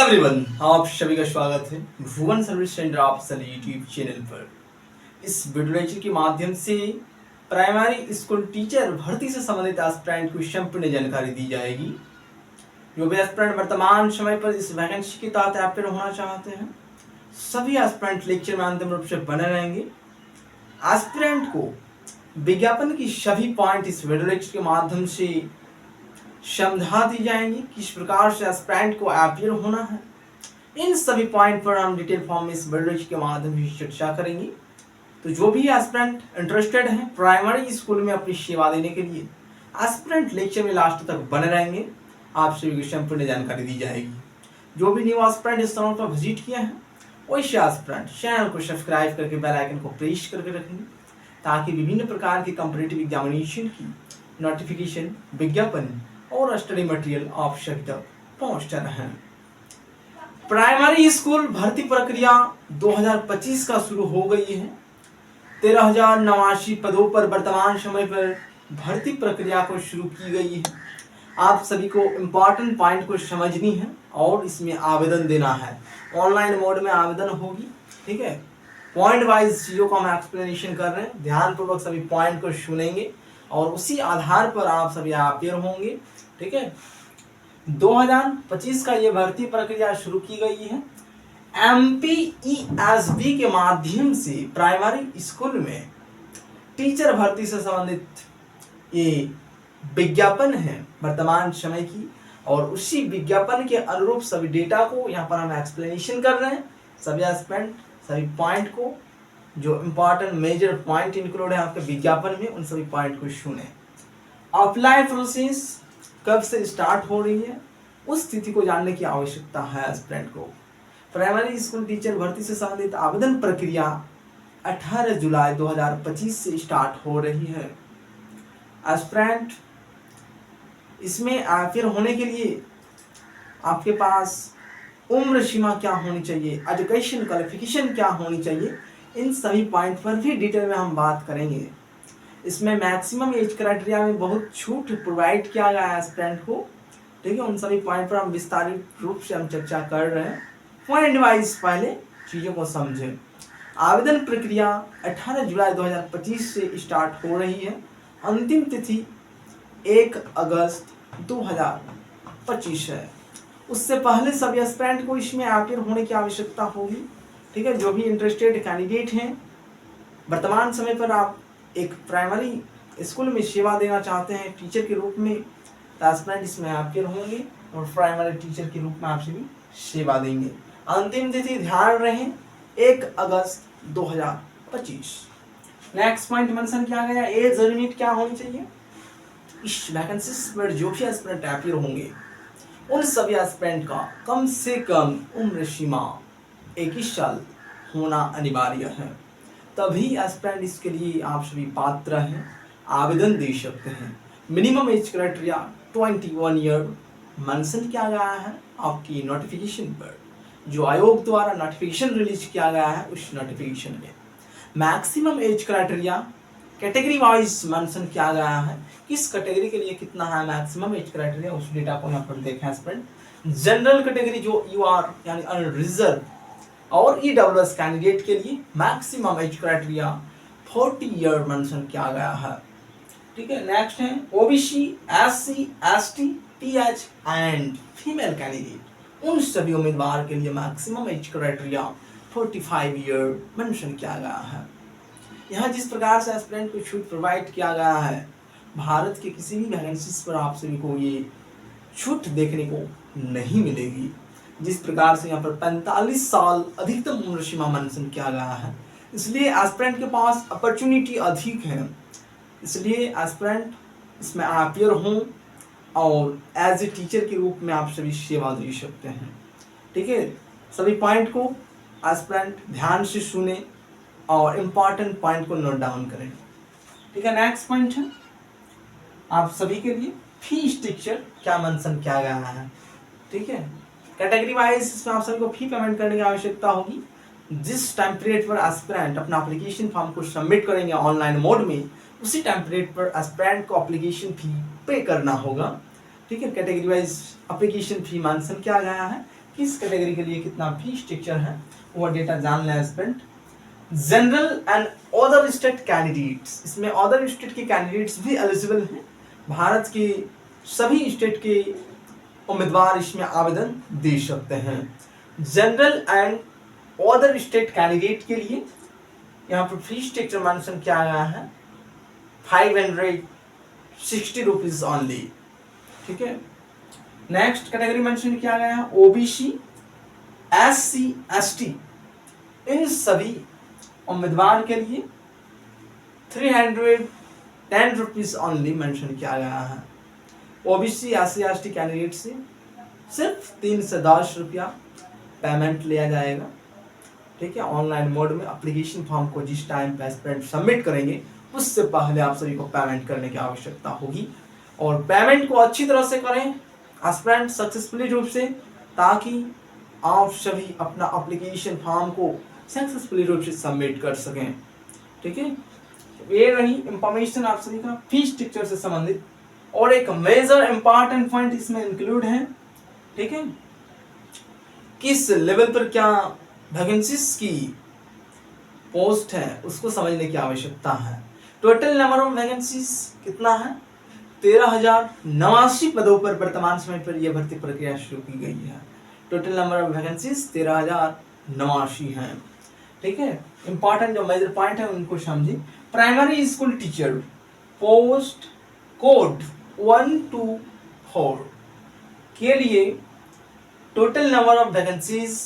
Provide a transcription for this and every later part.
Everyone, आप सभी का स्वागत है भुवन सर्विस सेंटर आप सभी यूट्यूब चैनल पर। इस वीडियो लेक्चर के माध्यम से प्राइमरी स्कूल टीचर भर्ती से संबंधित एस्पिरेंट को संपूर्ण जानकारी दी जाएगी। जो भी एस्पिरेंट वर्तमान समय पर इस वैकेंसी के तहत अप्लाई होना चाहते हैं, सभी एस्पिरेंट लेक्चर में अंतिम रूप से बने रहेंगे। एस्पिरेंट को विज्ञापन की सभी पॉइंट इस वीडियो लेक्चर के माध्यम से समझा दी जाएंगी, किस प्रकार से एस्पिरेंट को अपियर होना है। इन सभी पॉइंट पर हम डिटेल फॉर्म में इस वीडियो के माध्यम से चर्चा करेंगे। तो जो भी एस्पिरेंट इंटरेस्टेड हैं प्राइमरी स्कूल में अपनी सेवा देने के लिए, एस्पिरेंट लेक्चर में लास्ट तक बने रहेंगे। आप सभी को संपूर्ण जानकारी दी जाएगी। जो भी न्यू एस्पिरेंट इस चैनल पर विजिट किया है, वैसे एस्पिरेंट चैनल को सब्सक्राइब करके बेल आइकन को प्रेस करके रखेंगे, ताकि विभिन्न प्रकार के कॉम्पिटिटिव एग्जामिनेशन की नोटिफिकेशन, विज्ञापन और स्टडी मटेरियल आप सभी तक पहुंचता रहे। प्राइमरी स्कूल भर्ती प्रक्रिया 2025 का शुरू हो गई है। 13,089 पदों पर वर्तमान समय पर भर्ती प्रक्रिया को शुरू की गई है। आप सभी को इम्पोर्टेंट पॉइंट को समझनी है और इसमें आवेदन देना है। ऑनलाइन मोड में आवेदन होगी, ठीक है। पॉइंट वाइज चीज़ों को हम एक्सप्लेनेशन कर रहे हैं, ध्यानपूर्वक सभी पॉइंट को सुनेंगे और उसी आधार पर आप सभी अपियर होंगे, ठीक है। 2025 का ये भर्ती प्रक्रिया शुरू की गई है। MPESB के माध्यम से प्राइमरी स्कूल में टीचर भर्ती से संबंधित ये विज्ञापन है वर्तमान समय की, और उसी विज्ञापन के अनुरूप सभी डेटा को यहाँ पर हम एक्सप्लेनेशन कर रहे हैं। सभी एस्पेक्ट, सभी पॉइंट को, जो इम्पोर्टेंट मेजर पॉइंट इंक्लूड है आपके विज्ञापन में, उन सभी पॉइंट को सुने। अप्लाई प्रोसेस कब से स्टार्ट हो रही है, उस स्थिति को जानने की आवश्यकता है एस्पिरेंट को। प्राइमरी स्कूल टीचर भर्ती से संबंधित आवेदन प्रक्रिया 18 जुलाई 2025 से स्टार्ट हो रही है। एस्पिरेंट इसमें अपियर होने के लिए आपके पास उम्र सीमा क्या होनी चाहिए, एजुकेशन क्वालिफिकेशन क्या होनी चाहिए, इन सभी पॉइंट पर भी डिटेल में हम बात करेंगे। इसमें मैक्सिमम एज क्राइटेरिया में बहुत छूट प्रोवाइड किया गया है एस्पिरेंट को, ठीक है। उन सभी पॉइंट पर हम विस्तारित रूप से हम चर्चा कर रहे हैं। पॉइंट वाइज पहले चीज़ों को समझें। आवेदन प्रक्रिया 18 जुलाई 2025 से स्टार्ट हो रही है। अंतिम तिथि 1 अगस्त 2025 है। उससे पहले सभी एस्पिरेंट को इसमें अपियर होने की आवश्यकता होगी, ठीक है। जो भी इंटरेस्टेड कैंडिडेट हैं, वर्तमान समय पर आप एक प्राइमरी स्कूल में सेवा देना चाहते हैं टीचर के रूप में, तो एस्पिरेंट इसमें अपियर होंगे और प्राइमरी टीचर के रूप में आपसे भी सेवा देंगे। अंतिम तिथि ध्यान रहे 1 अगस्त 2025। नेक्स्ट पॉइंट मेंशन किया गया, एज लिमिट क्या होनी चाहिए। इस वैकेंसी पर जो भी एस्पिरेंट अपियर होंगे, उन सभी एस्पिरेंट का कम से कम उम्र सीमा 21 साल होना अनिवार्य है। तभी एस्पिरेंट इसके लिए आप सभी पात्र हैं, आवेदन दे सकते हैं। Minimum age criteria 21 year mention किया गया है आपकी नोटिफिकेशन पर, जो आयोग द्वारा नोटिफिकेशन रिलीज किया गया है उस नोटिफिकेशन में। Maximum age criteria category wise mention किया गया है, किस कैटेगरी के लिए कितना है मैक्सिमम एज क्राइटेरिया, उस डेटा को यहाँ पर देखें एस्पिरेंट। जनरल कैटेगरी जो यूआर यानी अनरिजर्व और EWS कैंडिडेट के लिए maximum age criteria 40 year mention किया गया है, ठीक है। नेक्स्ट है OBC, SC, ST, PH and female candidate, उन सभी उम्मीदवार के लिए maximum age criteria 45 year mention किया गया है। यहाँ जिस प्रकार से एस्पिरेंट को छूट प्रोवाइड किया गया है, भारत के किसी भी वैकेंसीज पर आप सभी को ये छूट देखने को नहीं मिलेगी। जिस प्रकार से यहाँ पर 45 साल अधिकतम उम्र सीमा मेंशन किया गया है, इसलिए एस्पिरेंट के पास अपॉर्चुनिटी अधिक है, इसलिए एस्पिरेंट इसमें अपियर हों और एज ए टीचर के रूप में आप सभी सेवा दे सकते हैं, ठीक है। सभी पॉइंट को एस्पिरेंट ध्यान से सुने और इम्पॉर्टेंट पॉइंट को नोट डाउन करें, ठीक है। नेक्स्ट पॉइंट है आप सभी के लिए फी स्ट्रक्चर क्या मेंशन किया गया है, ठीक है। कैटेगरी वाइज इसमें आप सभी को फी पेमेंट करने की आवश्यकता होगी। जिस टाइम पीरियड पर एस्पिरेंट अपना एप्लीकेशन फॉर्म को सबमिट करेंगे ऑनलाइन मोड में, उसी टाइम पीरियड पर एस्पिरेंट को एप्लीकेशन फी पे करना होगा, ठीक है। Category wise application fee mention किया गया है। किस कैटेगरी के लिए कितना फी स्ट्रक्चर है वो डेटा जान लें aspirant. General and other state candidates, इसमें अदर स्टेट के कैंडिडेट्स भी एलिजिबल हैं। भारत के सभी स्टेट के उम्मीदवार इसमें आवेदन दे सकते हैं। General and other state candidate के लिए यहाँ पर फी स्ट्रक्चर मेंशन किया गया है 560 रुपीज ऑनली। ठीक है। नेक्स्ट कैटेगरी मेंशन किया गया है ओबीसी, एससी, एसटी, इन सभी उम्मीदवार के लिए 310 रुपीज ऑनली मेंशन किया गया है। ओबीसी, एससी, एसटी कैंडिडेट से सिर्फ 3 से 10 रुपया पेमेंट लिया जाएगा। ठीक है। ऑनलाइन मोड में एप्लीकेशन फॉर्म को जिस टाइम पे एस्पिरेंट सबमिट करेंगे उससे पहले आप सभी को पेमेंट करने की आवश्यकता होगी और पेमेंट को अच्छी तरह से करें एस्पिरेंट सक्सेसफुली रूप से, ताकि आप सभी अपना एप्लीकेशन फॉर्म को सक्सेसफुली रूप से सबमिट कर सकें। ठीक है। ये रही इंफॉर्मेशन आप सभी का फी स्ट्रक्चर से संबंधित। और एक मेजर इंपॉर्टेंट पॉइंट इसमें इंक्लूड है। ठीक है। किस लेवल पर क्या वैकेंसीज की पोस्ट है उसको समझने की आवश्यकता है। टोटल नंबर ऑफ वैकेंसीज कितना है? 13,089 पदों पर वर्तमान समय पर यह भर्ती प्रक्रिया शुरू की गई है। टोटल नंबर ऑफ वैकेंसीज 13,089 हैं। ठीक है। इंपॉर्टेंट जो मेजर पॉइंट है उनको समझिए। Primary school teacher post code 124 के लिए टोटल नंबर ऑफ वैकेंसीज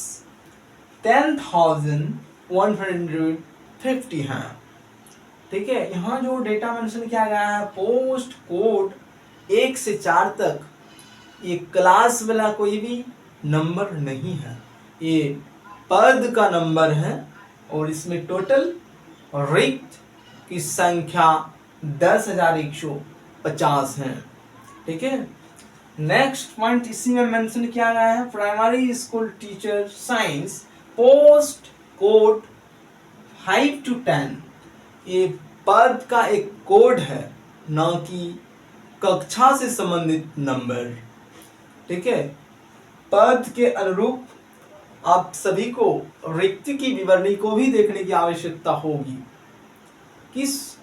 10,150 हैं। ठीक है। यहाँ जो डेटा मेंशन किया गया है पोस्ट कोड 1 से 4 तक, ये क्लास वाला कोई भी नंबर नहीं है, ये पद का नंबर है और इसमें टोटल रिक्त की संख्या 10,150 है। ठीक है। नेक्स्ट पॉइंट इसी में मेंशन किया गया है primary school teacher science post code 5 to 10, ये पद का एक कोड है, न कि कक्षा से संबंधित नंबर। ठीक है। पद के अनुरूप आप सभी को रिक्त की विवरणी को भी देखने की आवश्यकता होगी। किस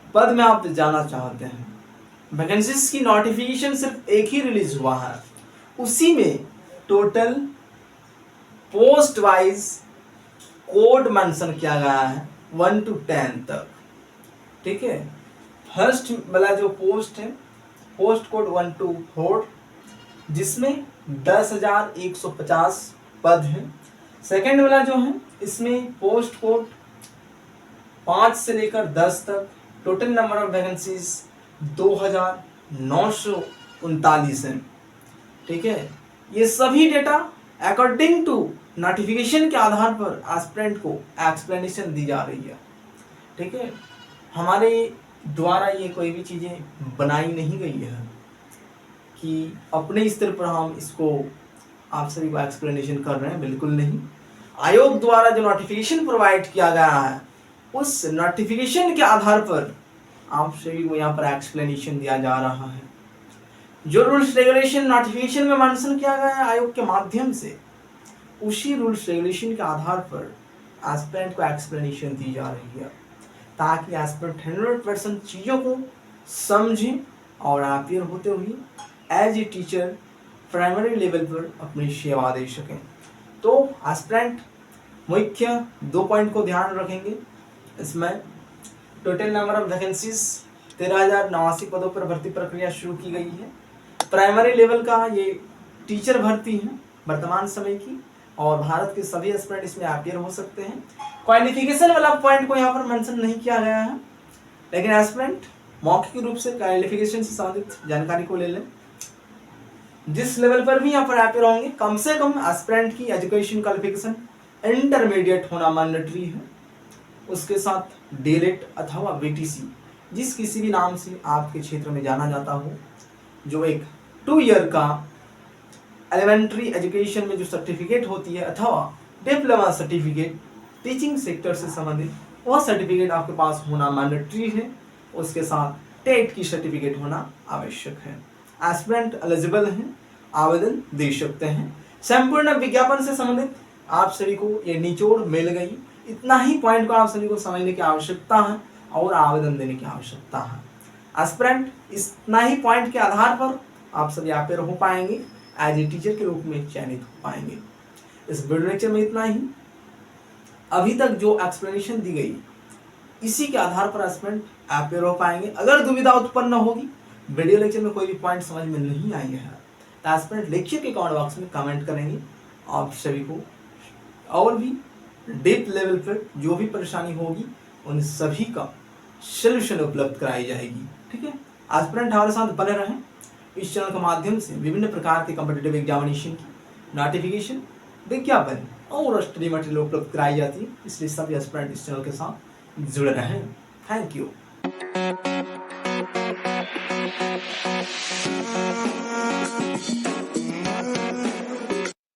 पद में आप जाना चाहते हैं? वैकेंसीज की नोटिफिकेशन सिर्फ एक ही रिलीज हुआ है, उसी में total post wise code mention किया गया है 1 to 10 तक। ठीक है। फर्स्ट वाला जो पोस्ट है पोस्ट कोड 124 जिसमें 10,150 पद हैं। सेकेंड वाला जो है इसमें पोस्ट कोड 5 से लेकर 10 तक, टोटल नंबर ऑफ वैकेंसीज 2,939 हैं। ठीक है। ये सभी डेटा अकॉर्डिंग टू नोटिफिकेशन के आधार पर एस्पिरेंट को एक्सप्लेनेशन दी जा रही है। ठीक है। हमारे द्वारा ये कोई भी चीज़ें बनाई नहीं गई है कि अपने स्तर पर हम इसको आप सभी को एक्सप्लेनेशन कर रहे हैं, बिल्कुल नहीं। आयोग द्वारा जो नोटिफिकेशन प्रोवाइड किया गया है उस नोटिफिकेशन के आधार पर आप सभी को यहाँ पर एक्सप्लेनेशन दिया जा रहा है। जो रूल्स रेगुलेशन नोटिफिकेशन में मेंशन किया गया है आयोग के माध्यम से, उसी रूल्स रेगुलेशन के आधार पर एस्पिरेंट को एक्सप्लेनेशन दी जा रही है, ताकि एस्पिरेंट 100% चीज़ों को समझें और अपियर होते हुए as a teacher primary level पर अपनी सेवा दे सकें। तो एस्पिरेंट मुख्य 2 पॉइंट को ध्यान रखेंगे। इसमें टोटल नंबर ऑफ वैकेंसीज 13,089 पदों पर भर्ती प्रक्रिया शुरू की गई है। प्राइमरी लेवल का ये टीचर भर्ती है वर्तमान समय की, और भारत के सभी एस्पिरेंट इसमें अपियर हो सकते हैं। क्वालिफिकेशन वाला पॉइंट को यहाँ पर मेंशन नहीं किया गया है, लेकिन एस्पिरेंट मौखिक रूप से क्वालिफिकेशन से संबंधित जानकारी को ले लें। जिस लेवल पर भी यहाँ पर अपियर होंगे, कम से कम एस्पिरेंट की एजुकेशन क्वालिफिकेशन इंटरमीडिएट होना मैंडेटरी है। उसके साथ डीएलएड अथवा बीटीसी, जिस किसी भी नाम से आपके क्षेत्र में जाना जाता हो, जो एक 2 ईयर का एलिमेंट्री एजुकेशन में जो सर्टिफिकेट होती है अथवा डिप्लोमा सर्टिफिकेट टीचिंग सेक्टर से संबंधित, वह सर्टिफिकेट आपके पास होना मैंडेटरी है। उसके साथ टेट की सर्टिफिकेट होना आवश्यक है। एस्पिरेंट एलिजिबल हैं, आवेदन दे सकते हैं। संपूर्ण विज्ञापन से संबंधित आप सभी को ये निचोड़ मिल गई। इतना ही पॉइंट को आप सभी को समझने की आवश्यकता है और आवेदन देने की आवश्यकता है। एस्पिरेंट इतना ही पॉइंट के आधार पर आप सभी अपेयर हो पाएंगे, एज ए टीचर के रूप में चयनित हो पाएंगे। इस वीडियो लेक्चर में इतना ही। अभी तक जो एक्सप्लेनेशन दी गई इसी के आधार पर एस्पिरेंट अपेयर हो पाएंगे। अगर दुविधा उत्पन्न होगी, वीडियो लेक्चर में कोई भी पॉइंट समझ में नहीं आई है, तो एस्पिरेंट लेक्चर के कमेंट बॉक्स में कमेंट करेंगे। आप सभी को और भी डीप लेवल पर जो भी परेशानी होगी उन सभी का सलूशन उपलब्ध कराई जाएगी। ठीक है, एस्पिरेंट हमारे साथ बने रहें। इस चैनल के माध्यम से विभिन्न प्रकार के कॉम्पिटिटिव एग्जामिनेशन की नोटिफिकेशन, विज्ञापन और स्टडी मटेरियल उपलब्ध कराई जाती है, इसलिए सभी एस्पिरेंट इस चैनल के साथ जुड़े रहें। Thank you.